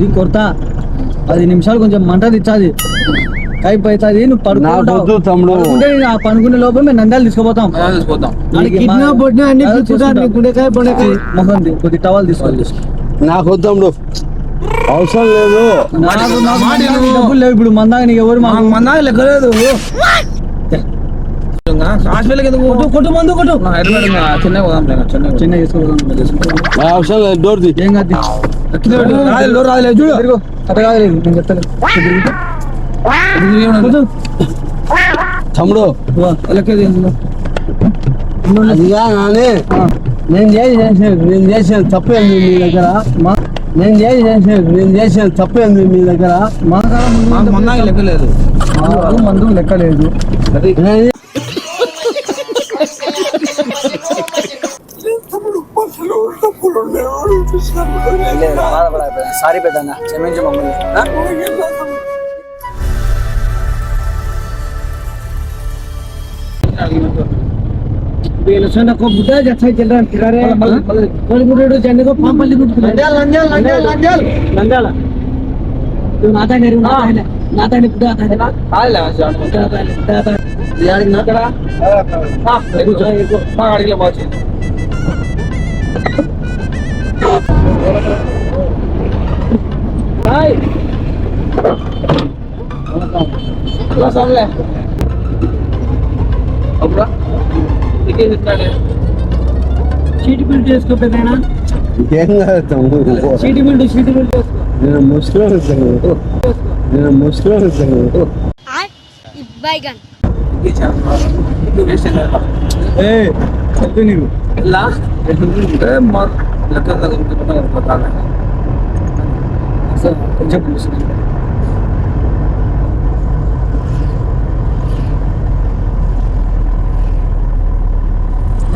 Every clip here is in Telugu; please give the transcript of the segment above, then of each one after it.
ఇది కొడతా 10 నిమిషాలు కొంచెం మంట తెచ్చాది కైపు అవుతుంది నువ్వు పడుకుంటావు తమ్ముడు పనుకునే లోపల మేము నంద్యాల తీసుకుపోతాం మొహం కొద్ది టవల్ తీసుకోవాలి నాకు తమ్ముడు అవసరం లేదు డబ్బులు లేవు ఇప్పుడు మందాక నీకు ఎవరు మందాక లెక్కలేదు కొట్టు మందు కొట్టు చెన్నై అవసరం లేదు డోర్ తీ ఏం కాదు రాలేదు చూడు అట్ట కాలేదు నేను చెప్తాను తమ్ముడు లెక్కది అదిగా నానే నేను చేసిన తప్పేంది మీ దగ్గర నేను చేసిన తప్పేంది మీ దగ్గర మందాకి లెక్కలేదు మందు లెక్కలేదు సారీ పెద్దన్న క్షమించు మమ్మల్ని को बुढ़ा जैसा चल रहा है फिर रहे कोई बुढ़े जाने को पांच पल्ली बुढ़ नंद्याल तू नाता नहीं नाता नहीं बुढ़ा आता है आला यार नाता हां देखो हां गाड़ी ले पहुंचे हाय ला सामने अबरा సీట్ బిల్డ్ చేసుకోపోయినా ఏం కాదు సీట్ బిల్డ్ చేసుకో నేను ముస్లిం బైగన్ ఏ చెప్పు నీకు లా ఏ మర్ లెక్క పతా సర్ చెప్పు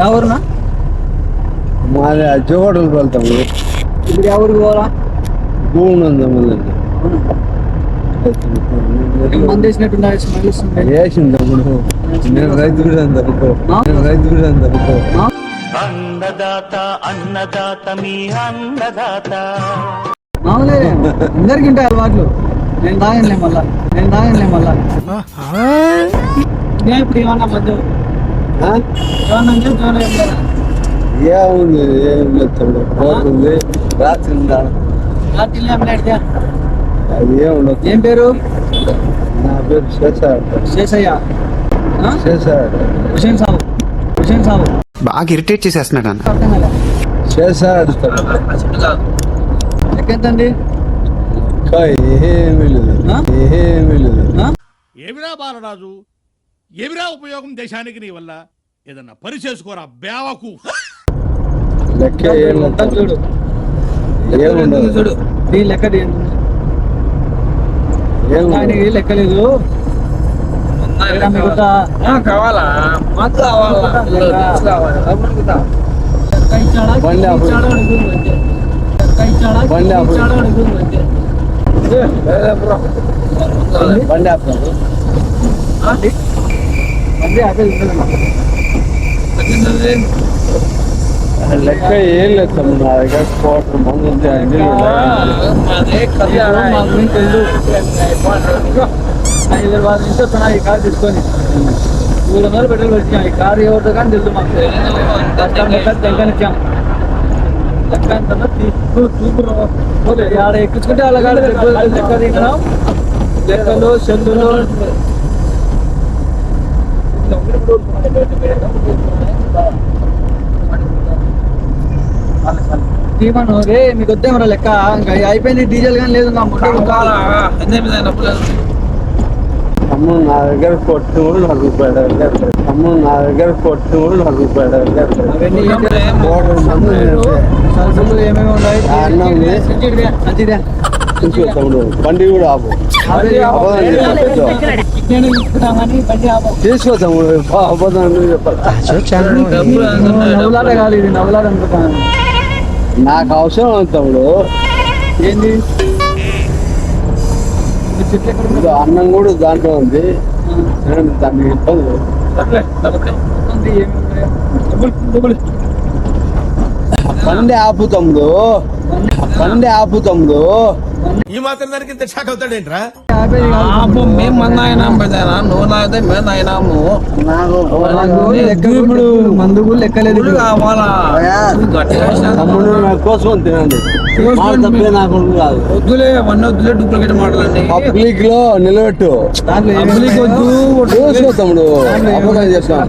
ఎవరునా మాది అజ్జోడలు వెళ్తాము ఇప్పుడు ఎవరికి పోరా భూమి ఉంది మంది వేసినట్టు వేసింది తమ్ముడు నేను రైతు అందరుకో మామూలే అందరికి ఉంటాయి అలవాట్లు నేను తాగనులే మళ్ళా ఇప్పుడు ఏమన్నా మధ్య ఏముంది ఏం లేదు తమ్ముడు పోతుంది రాత్రి అది ఏముండదు ఏం పేరు నా పేరు శేషయ్య హుసేన్ సాబు బాగా ఇరిటేట్ చేసేస్తున్నాడు అన్న చేశాడు ఎక్కండి ఏమీ లేదు ఏమిరా బాలరాజు ఏమిరా ఉపయోగం దేశానికి నీ వల్ల ఏదన్నా పని చేసుకోరా బేవకు లెక్క చూడు ఏముండదు నీ లెక్క లెక్కలేదు కావాలా బండి లెక్క ఏం లేదు తమ్ముడు నా దగ్గర కోట్ల మంది ఉంది అండి 5,000 నుంచి వస్తున్నా ఈ కారు తీసుకొని 300 పెట్రోల్ పెట్టినా ఈ కారు ఎవరితో కానీ తెలుసు మాకు దగ్గర ఇచ్చాం లెక్క ఎంత చూపురు ఆడ ఎక్కించుకుంటే వాళ్ళ కాదు లెక్క దిగడం లెక్కలు సెల్లులు రే మీకు వద్దేమరా లెక్క ఇంకా అయిపోయింది డీజిల్ కానీ లేదు నా తమ్ముడు నా దగ్గర కొట్టు ₹4 తమ్ముడు నా దగ్గర కొట్టు ₹4 సరుకులు ఏమేమి ఉన్నాయి తమ్ముడు బండి కూడా ఆపు తీసుకో తమ్ముడు నవ్వులాట కాదు ఇది నవ్వులాట అనుకుంటాను నాకు అవసరం ఉంది తమ్ముడు ఏంది అన్నం కూడా దాంట్లో ఉంది దానికి ఇబ్బంది బండి ఆపు తమ్ముడు బండి ఆపు తమ్ముడు. ఈ మాత్రం దానికి ఇంత షాక్ అవుతాడేంట్రా? ఆపేది కాదు. మేము మంది అయినాం పెద్దనా, నువ్వు తాగితే మేము అయినాము. నాకు లెక్క ఇప్పుడు మందు కూడా లెక్కలేదు. కావాలా తమ్ముడు నా కోసం తినండి. మాట తప్పే నాకు కాదు. వద్దులే అవన్నీ వద్దులే, డూప్లికేట్ మాటలండి. పబ్లిక్ లో నిలబెట్టు. దాంట్లో ఏమీ పబ్లిక్ లేదు. వద్దు. చూసుకో తమ్ముడు, అబద్ధం చేస్తాను.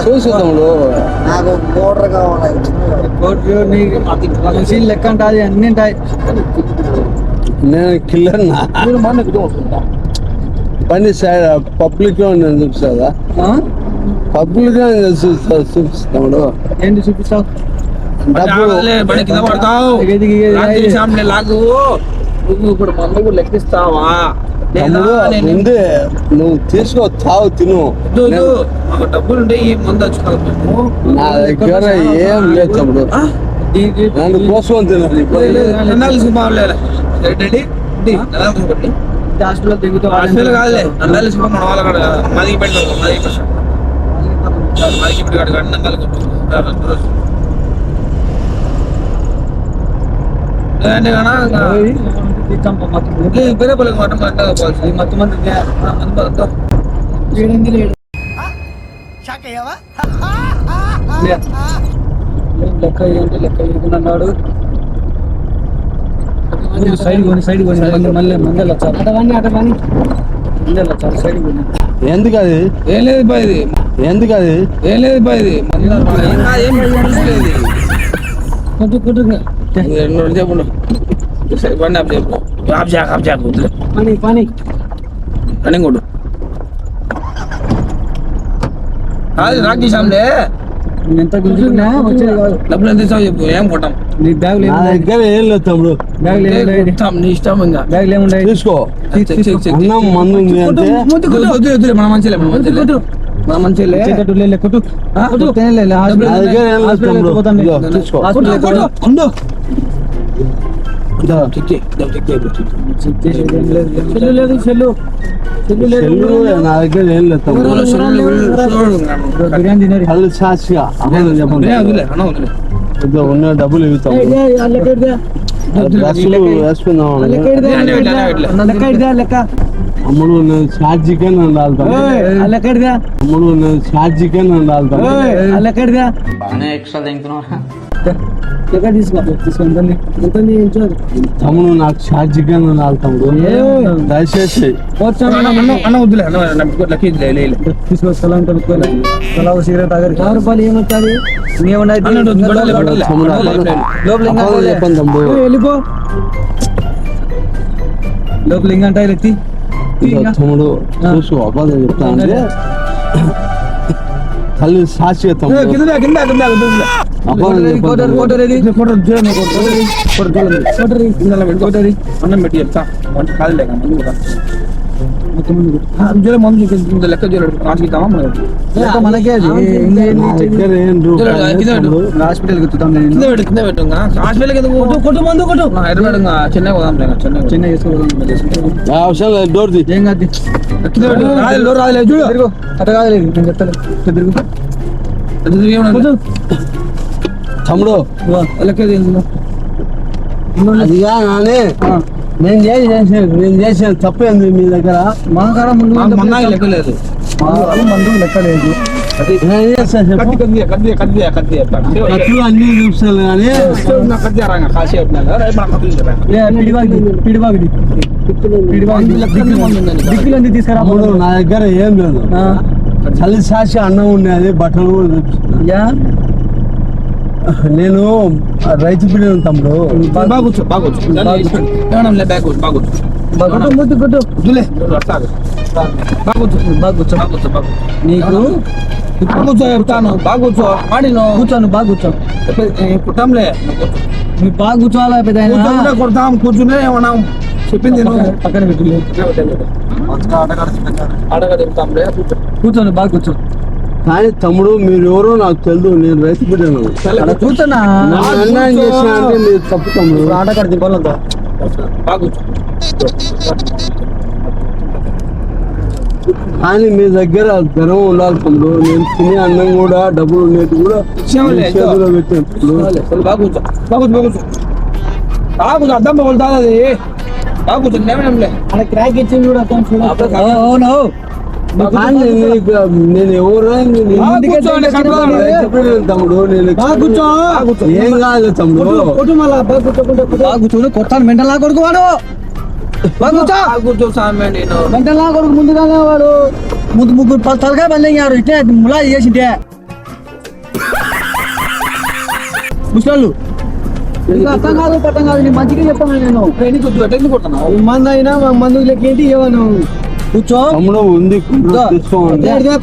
చూసుకో తమ్ముడు. నాకు మోటార్ కావాలి. కోట్లు నీకు మనిషి లెక్క ఉంటాయి, అన్ని ఉంటాయి. నేను కిల్లర్ నా బండి సైడ్ పబ్లిక్ లో నేను చూపిస్తా. ఆ? పబ్లిక్ లో చూపిస్తాడు. ఏంటి చూపిస్తావు? డబ్బులు బండి కింద పడతావు. ఎగిరి ఎగిరి లాగు తీసాంలే, లాగు. నువ్వు ఇప్పుడు మందు కూడా లెక్కిస్తావా? లేదా తమ్ముడు నేను ముందే నువ్వు తీసుకో, తావు తిను. వద్దు, వద్దు. మాకు డబ్బులు ఉంటే ఈ మందు వచ్చుకోవాలి మేము. నా దగ్గర ఏం లేదు తమ్ముడు. దీనికి నన్ను కోసం తినాలి. నన్నాలు బాగలేదు. రెడ్డి నన్నాలు హాస్పిటల్ దిగుతావు. హాస్పిటల్ కాదులే, నన్నాలు సినిమా మన వాళ్ళ కాడ మదికి పెట్టాలి. మదికి పెట్టాలి. మదికి ఇప్పుడు కాదు, నన్నాలు వేరే పల్లెకి మాట మాట్లాడుకోవాల్సింది. మత్తు మంది లెక్క ఏంటి లెక్క ఇవ్వకున్నాడు. సైడ్ కొని సైడ్ కొని మళ్ళీ మందలు వచ్చారు. మందలు వచ్చారు సైడ్ కొని. ఎందుకు అది? ఏం లేదు బా ఇది, ఎందుకు అది? ఏం లేదు బా ఇది. కొట్టు కొట్టు చెప్పండి బండి ఆప్ చెప్పు. ఆప్ జాక్ పని పని రన్నింగ్ కొట్టు. అది రాక్ చేసాంలే. ఎంత గుంజుకున్నా వచ్చేది కాదు. డబ్బులు ఎంత ఇస్తావు చెప్పు, ఏం కొట్టాం. నీ బ్యాగ్ నా దగ్గర ఏం లేదు తమ్ముడు. బ్యాగ్ కొట్టాం, నీ ఇష్టం. ఇంకా బ్యాగ్ ఏముండే తీసుకో. Check check check check. అన్నం మందు ఉంది అంటే మన మంచిలే, మన మంచిలే, మన మంచిలే. కొట్టు నా దగ్గర ఏం లేదు తమ్ముడు. ఇదిగో, తీసుకో. ఉండు. Check check check check. చెల్లు లేదు చెల్లు చెల్లు లేదు. సెల్లు నా దగ్గర ఏం లేదు తమ్ముడు. బిర్యానీ తినరు. కళ్ళు సాక్షిగా అబద్ధం చెప్పండి. ఇదిగో ఉన్న డబ్బులు ఇవి తమ్ముడు. డ్రెస్సులు వేసుకుందాం. అమ్ముడు నేను ఛార్జీకే నన్ను రాలుతాను. అమ్ముడు నేను ఛార్జీకే నన్ను రాలుతాను. తమ్ముడు నాకు ఛార్జీకే నన్ను రాలుతాడు. దయచేసి అన్న వద్దులే, లక్కీ సిగరెట్ తాగారు. 10 రూపాయలు ఏమొచ్చారు? అబద్ధం చెప్పండి తమ్ముడు. వెళ్ళిపో లోపల ఇంకా అంటే ఎత్తి ఇదిగో తమ్ముడు చూసుకో, అబద్ధం చెప్తా అంటే కళ్ళు సాక్షిగా తమ్ముడు. అబద్ధం చెప్పండి. అన్నం పెట్టి చెప్తా. కాదు లెక్క చూడడు రాసిద్దామా మనకే అది నా దగ్గర ఏం రూపాయలు హాస్పిటల్ ఎత్తుతాం. కింద పెట్టు, కింద పెట్టు. హాస్పిటల్కి ఎందుకు? కొట్టు మందు కొట్టు. హైదరాబాద్ చెన్నై పోదాం. చెన్నై చిన్న చేసుకోవాలి. అవసరం లేదు. డోర్ తీ. ఏం కాదు కింద పెట్టు. రాలేదు చూడు. తిరుగు అట్ట కాదు నేను చెప్తాను. తిరుగు తమ్ముడు లెక్క అదిగా నానే నేను చేసిన తప్పేంది మీ దగ్గర? మన కాడ ముందు మన్నాయి లెక్క లేదు. మందు లెక్క లేదు. నేను చేస్తాను చెప్పు. ఖర్చులు అన్ని చూపిస్తాను కానీ దిక్కులు తీసుకురా. తమ్ముడు నా దగ్గర ఏం లేదు. చలి సాక్షి అన్నం ఉండేది, బట్టలు కూడా చూపిస్తాను. నేను రైతు బిడ్డను తమ్ముడు. బాగొచ్చు నీకు కూర్చో చెప్తాను. బాగా కూర్చో. కూర్చోను బాగా కూర్చో. కుట్టంలే, మీరు బాగా కూర్చోవాలా పెద్ద కొడతాం. కూర్చునే ఏమన్నాం చెప్పింది పక్కన పెట్టు. అడగ చెప్తాంలే. కూర్చోను బాగా కూర్చో. కానీ తమ్ముడు మీరు ఎవరో నాకు తెలియదు. నేను రైతు బిడ్డను. కూర్చోనా అన్యాయం చేసిన అంటే మీరు తప్పు తమ్ముడు. ఆటగాడు దింపాలంతా బాగా కూర్చో. కానీ మీ దగ్గర ధనం ఉండాలి తమ్ముడు. నేను తినే అన్నం కూడా డబ్బులు ఉండేది కూడా చేతిలో పెట్టాను. బాగా కూర్చో. బాగా కూర్చో. కొంచెం అద్దం పగులుతుంది అది కొంచెం ఏమేమిలే అక్కడ క్రాక్ ఇచ్చింది కూడా అర్థం చూడు. అవును నేను ఎవరు తమ్ముడు నేను ఏం కాదు తమ్ముడు కూర్చొని కొట్టాను మెంటల్ నా కొడుకు వాడు కూర్చో సామె నేను మెంటల్ నా కొడుకు ముందుగానే వాడు ముగ్గురు తలకాయ బల్లెంగారు ఇట్టే ములా చేసింటే ముసలు అర్థం కాదు పట్టం కాదు నీ మంచిగా చెప్తాను నేను ఎట్లా కొడుతున్నావు మంది అయినా మందు లెక్కేంటి ఇవ్వను కూర్చో తమ్ముడు ఉంది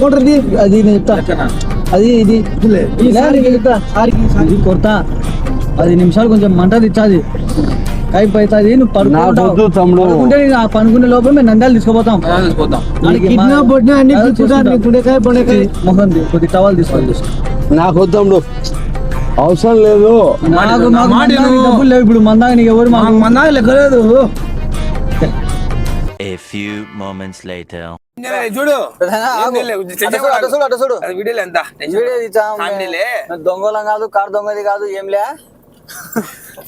కొట్టది అది నేను చెప్తా అది ఇది సారికి కొడతా 10 నిమిషాలు కొంచెం మంట తెచ్చాది కైపు అవుతుంది నువ్వు వద్దు తమ్ముడు పడుకుంటే ఆ పనుకునే లోపల మేము నంద్యాలు తీసుకుపోతాం మొహం కొద్ది టవాల్ తీసుకోవాలి నాకు వద్దు తమ్ముడు అవసరం లేదు డబ్బులు లేవు ఇప్పుడు మందాక నీకు ఎవరు మందాక లెక్కలేదు A few moments later. చూడు చూడు వీడియోలో ఎంత దొంగలం కాదు కారు దొంగది కాదు ఏంలే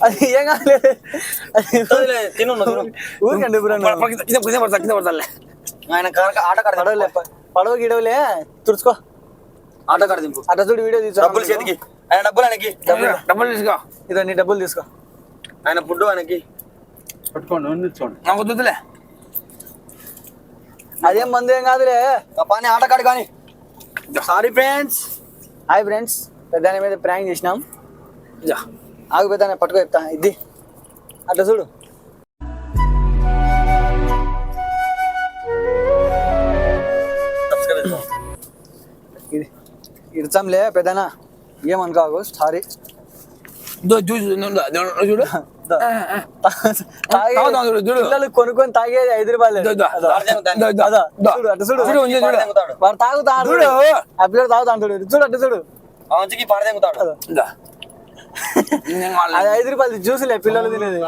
అది ఏం కాలేదు ఊరికండి ఆయన ఆట పడవలే పడవ గిడవలే తుడుచుకో ఆట కాడ దింపు అట్ట చూడు వీడియో తీసుకో డబ్బులు చేతికి ఆయన డబ్బులు ఆయనకి డబ్బులు తీసుకో ఇదో నీ డబ్బులు తీసుకో ఆయన ఫుడ్ ఆయనకి పట్టుకోండి చూడండి నాకు వద్దులే అదేం మంది ఏం కాదులే పని ఆట కాడు కానీ సారీ ఫ్రెండ్స్ హాయ్ ఫ్రెండ్స్ పెద్ద మీద ప్రాంక్ చేసినాం ఆగు పెద్ద పట్టుకో చెప్తా ఇది అట్లా చూడు ఇది ఇడ్చాంలే పెద్దనా ఏమనుకోకు సారీ చూడు పిల్లలు కొనుక్కొని తాగేది 5 రూపాయలు చూడు వాడు తాగుతాడు ఆ పిల్లలు తాగుతాడు చూడు అట్టు చూడు పాడదేంగుతాడు అది 5 రూపాయలు జ్యూసులే పిల్లలు తినేది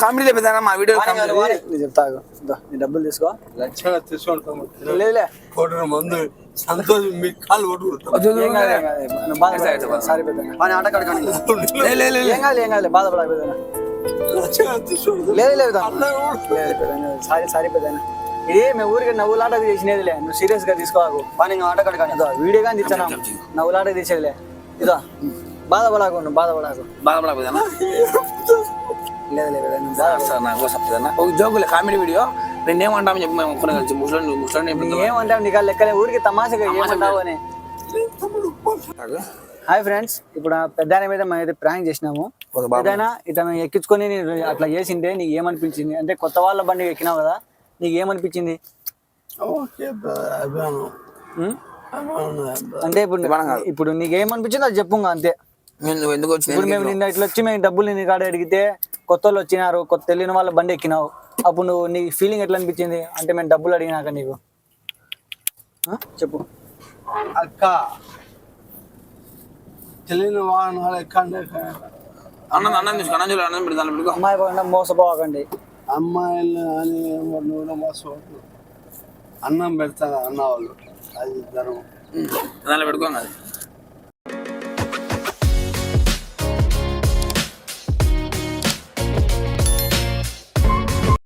కామెడీ లేకపోతే మా వీడియో చెప్తాగు నీ డబ్బులు తీసుకో లేదులే మందు సంతోషం మీ కాలు సారీ పెద్ద ఆట కాదు ఏం కాదు బాధపడాలి పెద్ద లేదు సారీ సారీ పెద్ద ఇది మేము ఊరికి నవ్వులాట చేసినదిలే నువ్వు సీరియస్ గా తీసుకోవాలి పని ఆట కాడు కానీ వీడియో కానీ తెచ్చాను నవ్వులాట తీసేదిలే ఇదో బాధపడాకు లేదు ఒక జోకులే కామెడీ వీడియో నేనేమంటామని చెప్పి మేము ఒక్కనే కలిసి ముసలి ఏమంటావు నీకు లెక్కలే ఊరికి తమాషగా ఏమంటావు అని హాయ్ ఫ్రెండ్స్ ఇప్పుడు పెద్ద మీద మేము అయితే ప్రాంక్ చేసినాము ఏదైనా ఇతను ఎక్కించుకొని అట్లా చేసింటే నీకు ఏమనిపించింది అంటే కొత్త వాళ్ళ బండి ఎక్కినావు కదా నీకు ఏమనిపించింది అంటే ఇప్పుడు నీకు ఏమనిపించింది అది చెప్పు అంతే ఇప్పుడు మేము నిన్న ఇట్లా వచ్చి మేము డబ్బులు నీ కాడ అడిగితే కొత్త వాళ్ళు వచ్చినారు కొత్త తెలియని వాళ్ళ బండి ఎక్కినావు అప్పుడు నువ్వు నీ ఫీలింగ్ ఎట్లా అనిపించింది అంటే మేము డబ్బులు అడిగినాక నీకు చెప్పు అక్క తెలియని వాహనాలు ఎక్కండి అమ్మాయి బాగుండా మోసపోకండి అమ్మాయిలు అని నువ్వు మోసపోతుంది అన్నం పెడతాను అన్న వాళ్ళు అది ధర్మం పెట్టుకోండి